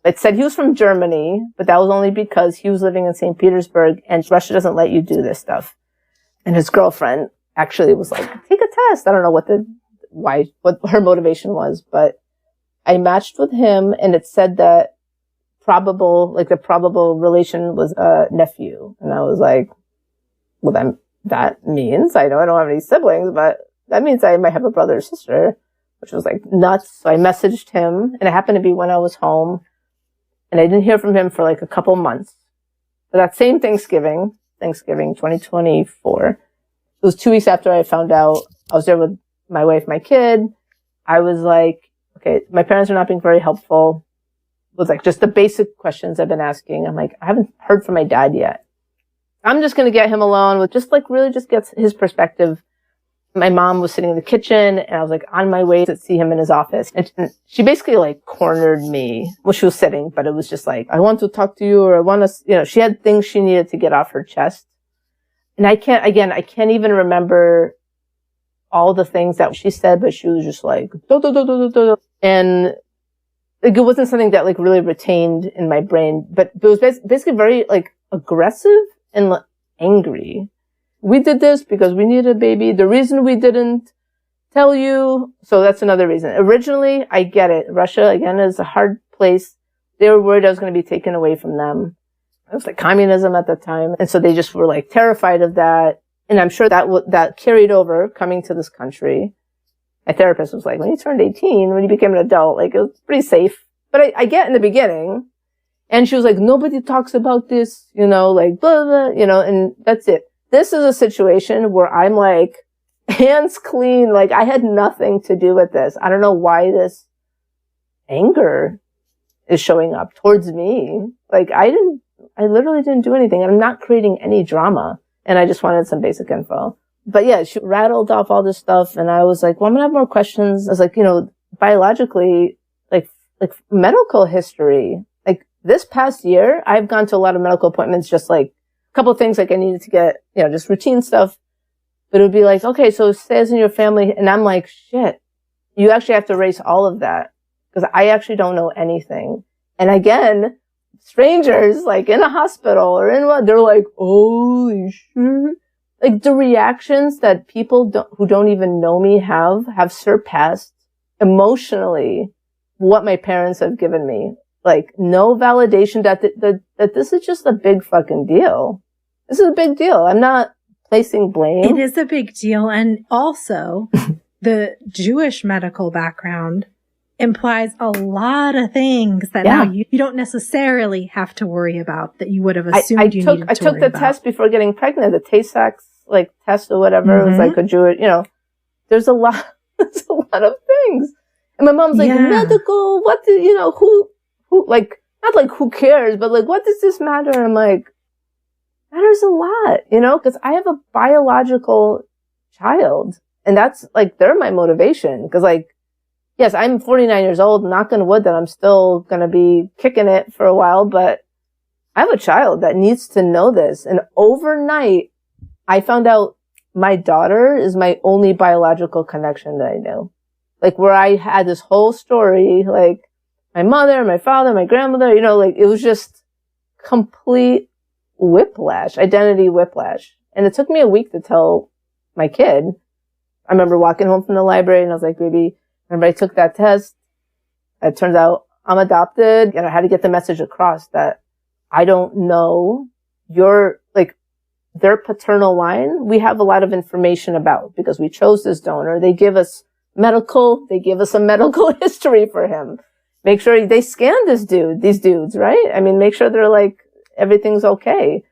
It said he was from Germany, but that was only because he was living in St. Petersburg and Russia doesn't let you do this stuff. And his girlfriend actually was like, take a test. I don't know what her motivation was, but I matched with him and it said that the probable relation was a nephew. And I was like, well, that means I know I don't have any siblings, but that means I might have a brother or sister, which was like nuts. So I messaged him and it happened to be when I was home and I didn't hear from him for like a couple months. But that same Thanksgiving 2024, it was 2 weeks after I found out. I was there with my wife, my kid. I was like, okay, my parents are not being very helpful. It was like just the basic questions I've been asking. I'm like, I haven't heard from my dad yet. I'm just going to get him alone with just like really just gets his perspective. My mom was sitting in the kitchen and I was like on my way to see him in his office. And she basically like cornered me. Well, she was sitting, but it was just like, I want to talk to you or I want to, she had things she needed to get off her chest. And I can't even remember all the things that she said, but she was just like, and like, it wasn't something that like really retained in my brain, but it was basically very like aggressive and angry. We did this because we needed a baby. The reason we didn't tell you. So that's another reason. Originally, I get it. Russia, again, is a hard place. They were worried I was going to be taken away from them. It was like communism at the time. And so they just were like terrified of that. And I'm sure that carried over coming to this country. My therapist was like, when you turned 18, when you became an adult, like it was pretty safe. But I get in the beginning. And she was like, nobody talks about this, like blah, blah, and that's it. This is a situation where I'm like, hands clean. Like I had nothing to do with this. I don't know why this anger is showing up towards me. Like I literally didn't do anything. I'm not creating any drama. And I just wanted some basic info. But yeah, she rattled off all this stuff. And I was like, well, I'm going to have more questions. I was like, biologically, like medical history, like this past year, I've gone to a lot of medical appointments, just like a couple of things like I needed to get, just routine stuff. But it would be like, okay, so it says in your family. And I'm like, shit, you actually have to erase all of that because I actually don't know anything. And again, strangers like in a hospital or in what, they're like, holy shit. Like the reactions that people who don't even know me have surpassed emotionally what my parents have given me. Like no validation that this is just a big fucking deal. This is a big deal. I'm not placing blame. It is a big deal. And also the Jewish medical background implies a lot of things that now you don't necessarily have to worry about that you would have assumed I took the test before getting pregnant, the Tay-Sachs like test or whatever. Mm-hmm. It was like a Jewish, there's a lot of things. And my mom's like, medical, what do, who, like, not like who cares, but like, what does this matter? And I'm like, matters a lot, because I have a biological child And that's like, they're my motivation. Cause like, yes, I'm 49 years old, knock on wood that I'm still going to be kicking it for a while, but I have a child that needs to know this. And overnight, I found out my daughter is my only biological connection that I know. Like where I had this whole story, like my mother, my father, my grandmother, you know, like it was just complete whiplash, identity whiplash. And it took me a week to tell my kid. I remember walking home from the library and I was like, baby, remember I took that test. It turns out I'm adopted, and I had to get the message across that I don't know your, like, their paternal line. We have a lot of information about because we chose this donor. They give us a medical history for him. Make sure they scan these dudes, right? I mean, make sure they're like, everything's okay.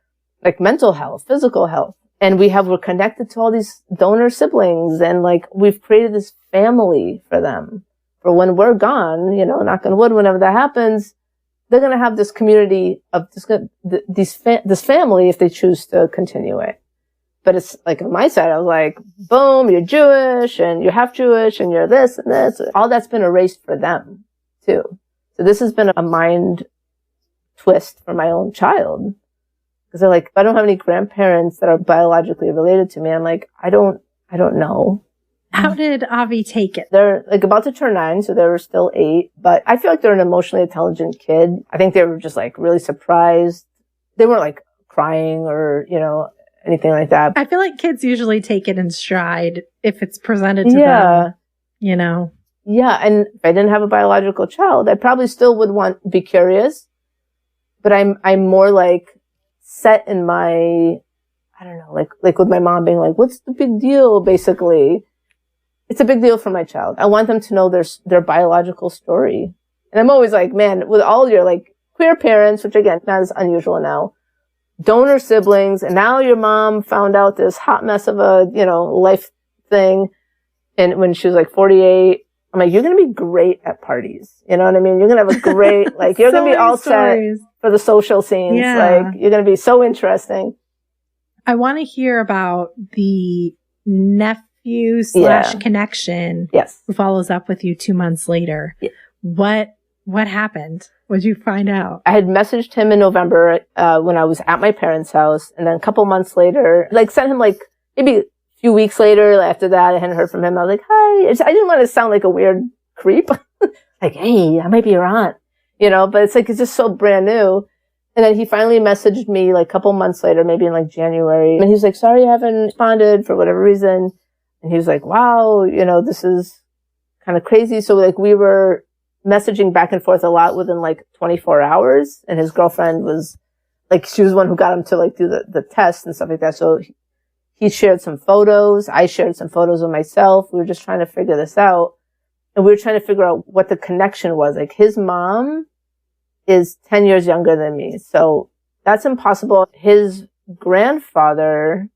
Like mental health, physical health. And we're connected to all these donor siblings, and like we've created this family for them. For when we're gone, you know, knock on wood, whenever that happens, they're going to have this community of this family if they choose to continue it. But it's like on my side, I was like, boom, you're Jewish and you're half Jewish and you're this and this. All that's been erased for them too. So this has been a mind twist for my own child. Because they're like, I don't have any grandparents that are biologically related to me. I'm like, I don't know. How did Avi take it? They're like about to turn 9, so they were still 8. But I feel like they're an emotionally intelligent kid. I think they were just like really surprised. They weren't like crying or, you know, anything like that. I feel like kids usually take it in stride if it's presented to them, you know? Yeah. And if I didn't have a biological child, I probably still would be curious. But I'm more like set in my, I don't know, like with my mom being like, what's the big deal? Basically, it's a big deal for my child. I want them to know their biological story. And I'm always like, man, with all your like queer parents, which again, not as unusual now, donor siblings, and now your mom found out this hot mess of a, you know, life thing. And when she was like 48, I'm like, you're going to be great at parties. You know what I mean? You're going to have a great, like, you're going to be all stories. Set for the social scenes. Yeah. Like, you're going to be so interesting. I want to hear about the nephew / connection. Yes. Who follows up with you 2 months later. Yeah. What happened? What did you find out? I had messaged him in November, when I was at my parents' house. And then a couple months later, like sent him like maybe a few weeks later after that, I hadn't heard from him. I was like, hi. I didn't want to sound like a weird creep. Like, hey, I might be your aunt, you know, but it's like, it's just so brand new. And then he finally messaged me like a couple months later, maybe in like January. And he was like, sorry, I haven't responded for whatever reason. And he was like, wow, you know, this is kind of crazy. So like we were messaging back and forth a lot within like 24 hours. And his girlfriend was like, she was the one who got him to like do the test and stuff like that. So he shared some photos. I shared some photos of myself. We were just trying to figure this out. And we were trying to figure out what the connection was. Like his mom is 10 years younger than me. So that's impossible. His grandfather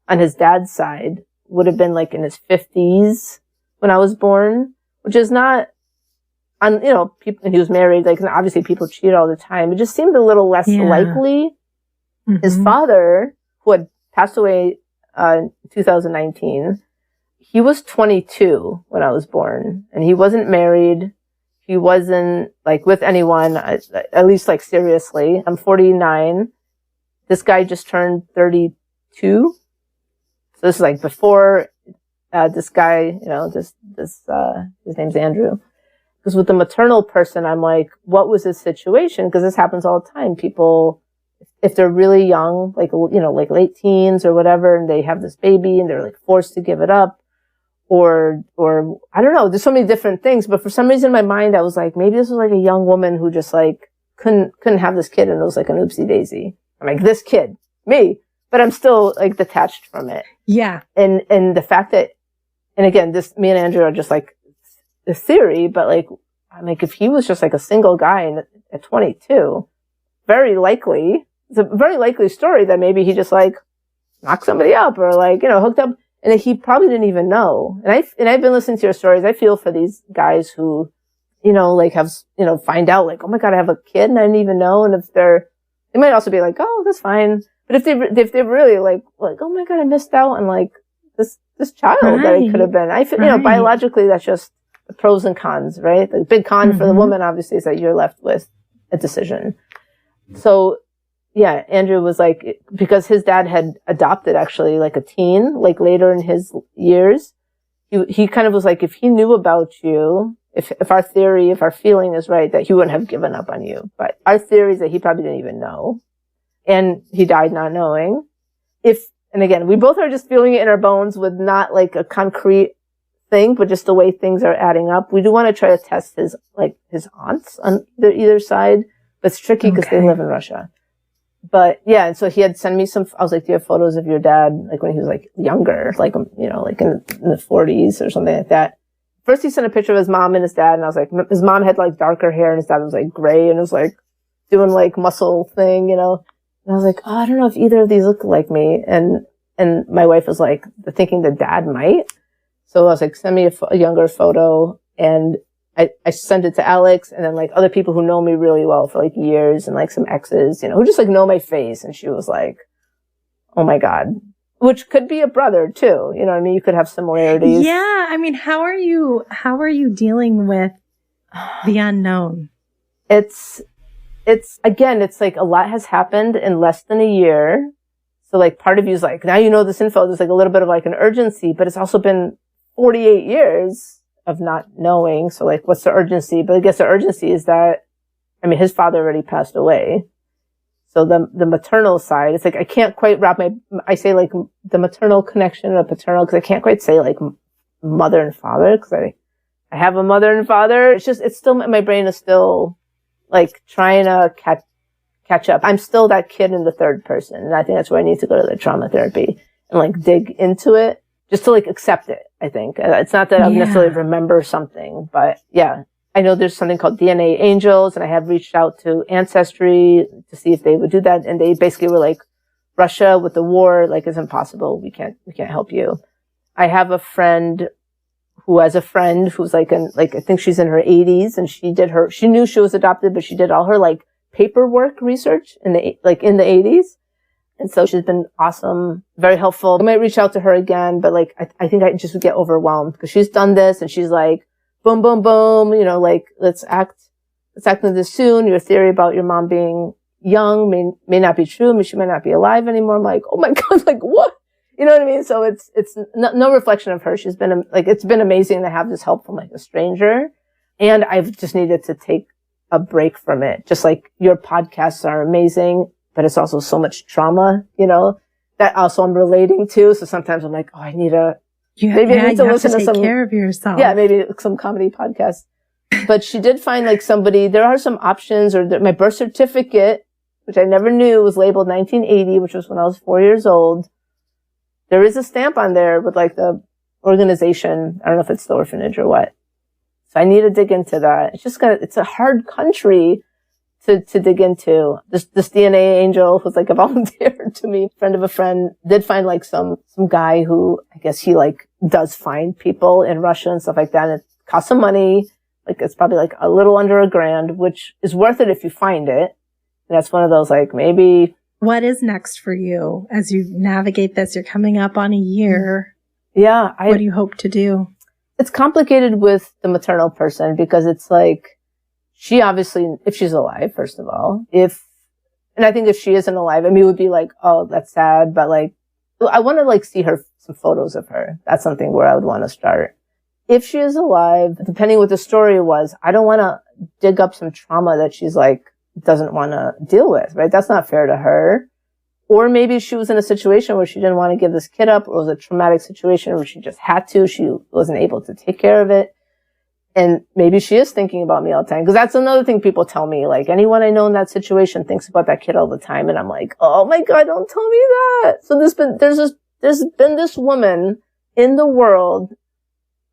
on his dad's side would have been like in his 50s when I was born, which is not, you know, people, and he was married, like, and obviously people cheat all the time. It just seemed a little less likely. Mm-hmm. His father, who had passed away, in 2019, he was 22 when I was born, and he wasn't married. He wasn't like with anyone, at least like seriously. I'm 49. This guy just turned 32. So this is like before, this guy, you know, his name's Andrew. Because with the maternal person, I'm like, what was his situation? Because this happens all the time. People, if they're really young, like, you know, like late teens or whatever, and they have this baby and they're like forced to give it up, or I don't know, there's so many different things. But for some reason in my mind, I was like, maybe this was like a young woman who just like couldn't have this kid, and it was like an oopsie daisy. I'm like, this kid, me, but I'm still like detached from it. Yeah. And the fact that, and again, me and Andrew are just like the theory, but like, I'm like, if he was just like a single guy at 22, very likely, it's a very likely story that maybe he just like knocked somebody up or like, you know, hooked up, and he probably didn't even know. And I've been listening to your stories. I feel for these guys who, you know, like have, you know, find out like, oh my God, I have a kid and I didn't even know. And if they might also be like, oh, that's fine. But if they really like, oh my God, I missed out on like this child that it could have been. You know, biologically, that's just the pros and cons, right? The big con for the woman, obviously, is that you're left with a decision. So, yeah, Andrew was like, because his dad had adopted actually like a teen, like later in his years, he kind of was like, if he knew about you, if our theory, if our feeling is right, that he wouldn't have given up on you. But our theory is that he probably didn't even know. And he died not knowing. And again, we both are just feeling it in our bones with not like a concrete thing, but just the way things are adding up. We do want to try to test his aunts on either side, but it's tricky because they live in Russia. But yeah, and so he had sent me I was like, do you have photos of your dad, like when he was like younger, like, you know, like in the 40s or something like that. First he sent a picture of his mom and his dad, and I was like, his mom had like darker hair and his dad was like gray and was like doing like muscle thing, you know. And I was like, oh, I don't know if either of these look like me. And my wife was like thinking the dad might. So I was like, send me a younger photo. And I sent it to Alex and then like other people who know me really well for like years and like some exes, you know, who just like know my face. And she was like, oh my God, which could be a brother too. You know what I mean? You could have similarities. Yeah. I mean, how are you dealing with the unknown? It's like a lot has happened in less than a year. So like part of you is like, now you know this info. There's like a little bit of like an urgency, but it's also been 48 years of not knowing. So like, what's the urgency? But I guess the urgency is that, I mean, his father already passed away. So the maternal side, it's like, I can't quite I say like the maternal connection or paternal, because I can't quite say like mother and father, because I have a mother and father. It's still, my brain is still like trying to catch up. I'm still that kid in the third person. And I think that's where I need to go to the trauma therapy and like dig into it just to like accept it. I think it's not that I necessarily remember something, but yeah, I know there's something called DNA angels, and I have reached out to Ancestry to see if they would do that. And they basically were like, Russia with the war, like, is impossible. We can't help you. I have a friend who has a friend who's like I think she's in her 80s, and she knew she was adopted, but she did all her like paperwork research in the 80s. And so she's been awesome, very helpful. I might reach out to her again, but like, I think I just would get overwhelmed because she's done this and she's like, boom, boom, boom, you know, like, let's act on this soon. Your theory about your mom being young may not be true. I mean, she might not be alive anymore. I'm like, oh my God, like what? You know what I mean? So it's no reflection of her. She's been like, it's been amazing to have this help from like a stranger. And I've just needed to take a break from it. Just like your podcasts are amazing, but it's also so much trauma, you know, that also I'm relating to. So sometimes I'm like, oh, I need to listen to some care of yourself. Yeah, maybe some comedy podcast. But she did find like somebody, there are some options, or my birth certificate, which I never knew was labeled 1980, which was when I was 4 years old. There is a stamp on there with like the organization. I don't know if it's the orphanage or what. So I need to dig into that. It's a hard country to dig into. This DNA angel was like a volunteer to me, friend of a friend, did find like some guy who I guess he like does find people in Russia and stuff like that. And it costs some money. Like it's probably like a little under $1,000, which is worth it if you find it. And that's one of those like maybe. What is next for you as you navigate this? You're coming up on a year. Yeah. What do you hope to do? It's complicated with the maternal person because it's like, she obviously, if she's alive, first of all, and I think if she isn't alive, I mean, it would be like, oh, that's sad, but like, I want to like see some photos of her. That's something where I would want to start. If she is alive, depending what the story was, I don't want to dig up some trauma that she's like, doesn't want to deal with, right? That's not fair to her. Or maybe she was in a situation where she didn't want to give this kid up, or it was a traumatic situation where she just had to, she wasn't able to take care of it. And maybe she is thinking about me all the time. Because that's another thing people tell me. Like, anyone I know in that situation thinks about that kid all the time. And I'm like, oh my God, don't tell me that. So there's been this woman in the world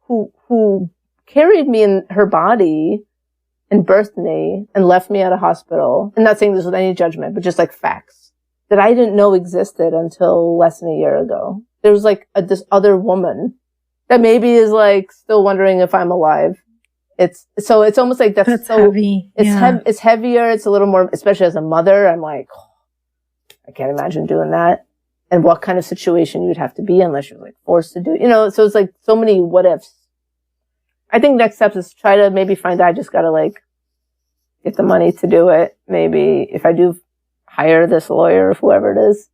who carried me in her body and birthed me and left me at a hospital. I'm not saying this with any judgment, but just like facts that I didn't know existed until less than a year ago. There was like this other woman that maybe is like still wondering if I'm alive. It's almost like that's so heavy. It's heavier. It's a little more, especially as a mother. I'm like, oh, I can't imagine doing that. and what kind of situation you'd have to be in unless you're like forced to do, so it's like so many what ifs. I think next steps is try to maybe find out I just got to like get the money to do it. Maybe if I do hire this lawyer or whoever it is,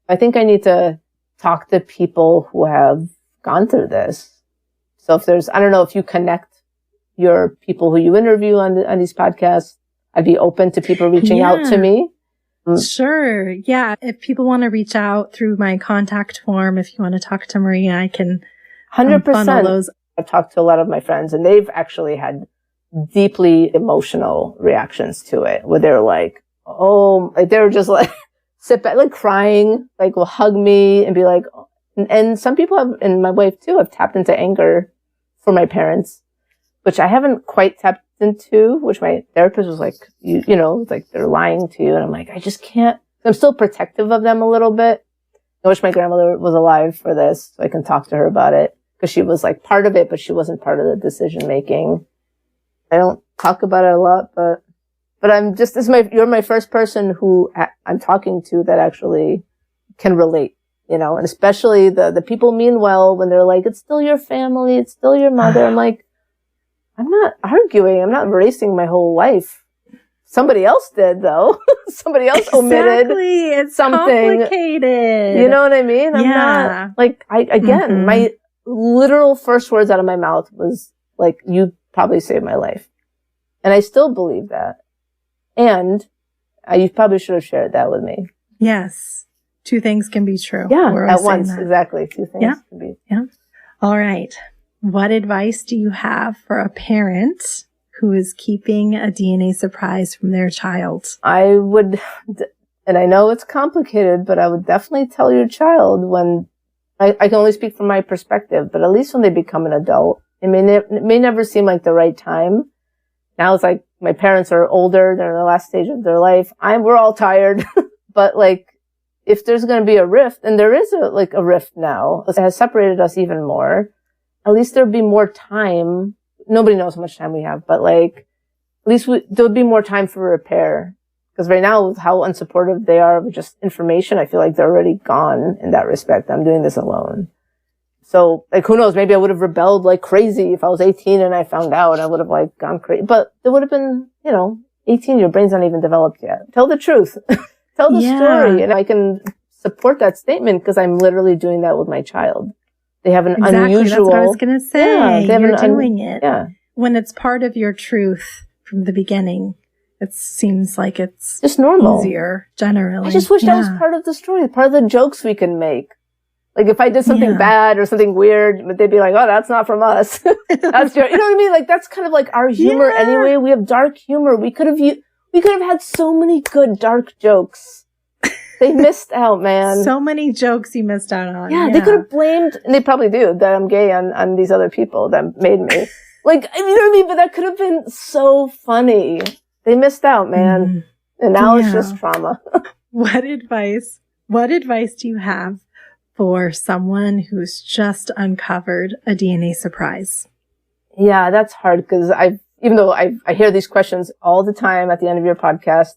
I think I need to talk to people who have gone through this. So if I don't know if you connect your people who you interview on these podcasts, I'd be open to people reaching out to me. Sure. Yeah. If people want to reach out through my contact form, if you want to talk to Maria, I can 100%. funnel those. I've talked to a lot of my friends and they've actually had deeply emotional reactions to it where they're like, oh, like they were just like sit back, like crying, like will hug me and be like, and some people have, and my wife too, have tapped into anger for my parents, which I haven't quite tapped into, which my therapist was like, you know, like they're lying to you. And I'm like, I just can't, I'm still protective of them a little bit. I wish my grandmother was alive for this so I can talk to her about it because she was like part of it, but she wasn't part of the decision making. I don't talk about it a lot, but I'm just, you're my first person who I'm talking to that actually can relate, you know, and especially the people mean well when they're like, it's still your family, it's still your mother. I'm like, I'm not arguing. I'm not erasing my whole life. Somebody else did though. Somebody else omitted it's something. Complicated. You know what I mean? I'm not like, my literal first words out of my mouth was like, you probably saved my life. And I still believe that. And you probably should have shared that with me. Yes. Two things can be true. Yeah, at once. Exactly. Two things can be. Yeah. All right. What advice do you have for a parent who is keeping a DNA surprise from their child? I would, and I know it's complicated, but I would definitely tell your child when, I can only speak from my perspective, but at least when they become an adult, it may never seem like the right time. Now it's like my parents are older, they're in the last stage of their life. We're all tired, but like, if there's going to be a rift, and there is a rift now, it has separated us even more. At least there'd be more time. Nobody knows how much time we have, but like, at least there would be more time for repair. Because right now, with how unsupportive they are with just information, I feel like they're already gone in that respect. I'm doing this alone. So, like, who knows? Maybe I would have rebelled like crazy if I was 18 and I found out. I would have like gone crazy. But it would have been, 18, your brain's not even developed yet. Tell the truth. Tell the story. And I can support that statement because I'm literally doing that with my child. They have an unusual. That's what I was going to say. Yeah, you're doing it. Yeah. When it's part of your truth from the beginning, it seems like it's just normal. Easier, generally. I just wish that was part of the story, part of the jokes we can make. Like if I did something bad or something weird, but they'd be like, oh, that's not from us. That's your, you know what I mean? Like that's kind of like our humor anyway. We have dark humor. We could have had so many good dark jokes. They missed out, man. So many jokes you missed out on. Yeah, they could have blamed, and they probably do, that I'm gay on these other people that made me. Like, you know what I mean? But that could have been so funny. They missed out, man. And now it's just trauma. What advice do you have for someone who's just uncovered a DNA surprise? Yeah, that's hard because even though I hear these questions all the time at the end of your podcasts,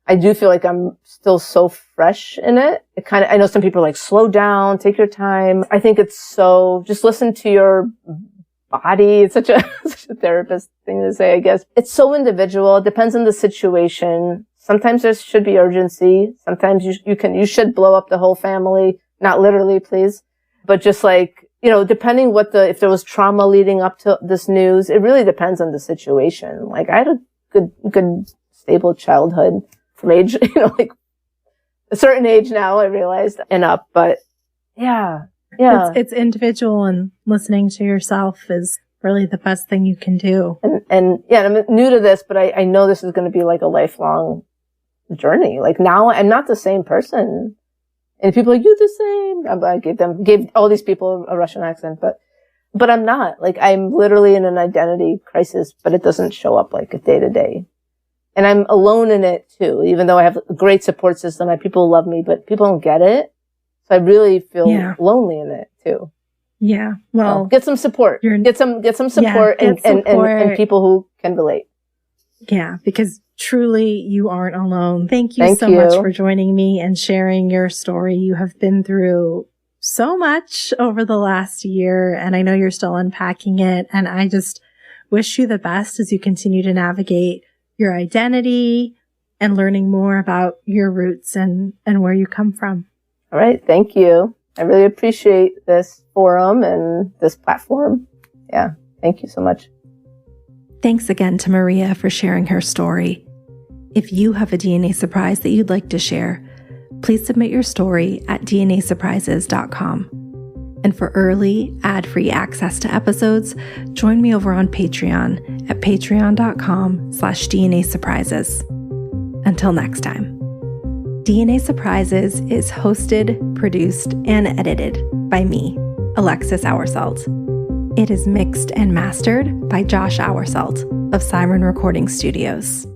I do feel like I'm still so fresh in it. I know some people are like, slow down, take your time. I think just listen to your body. It's such a therapist thing to say, I guess. It's so individual. It depends on the situation. Sometimes there should be urgency. Sometimes you should blow up the whole family. Not literally, please. But just like, depending if there was trauma leading up to this news, it really depends on the situation. Like I had a good, stable childhood. From age, like a certain age now, I realized, and up, but yeah. It's individual, and listening to yourself is really the best thing you can do. And I'm new to this, but I know this is going to be like a lifelong journey. Like now I'm not the same person. And people are like, you the same. I gave all these people a Russian accent, but I'm not. Like I'm literally in an identity crisis, but it doesn't show up like a day to day. And I'm alone in it too, even though I have a great support system. People love me, but people don't get it. So I really feel lonely in it too. Yeah. Well, so get some support. Get some support and people who can relate. Yeah. Because truly, you aren't alone. Thank you so much for joining me and sharing your story. You have been through so much over the last year, and I know you're still unpacking it. And I just wish you the best as you continue to navigate your identity and learning more about your roots and where you come from. All right. Thank you. I really appreciate this forum and this platform. Yeah. Thank you so much. Thanks again to Maria for sharing her story. If you have a DNA surprise that you'd like to share, please submit your story at dnasurprises.com. And for early, ad-free access to episodes, join me over on Patreon at patreon.com/DNA Surprises. Until next time. DNA Surprises is hosted, produced, and edited by me, Alexis Auersalt. It is mixed and mastered by Josh Auersalt of Siren Recording Studios.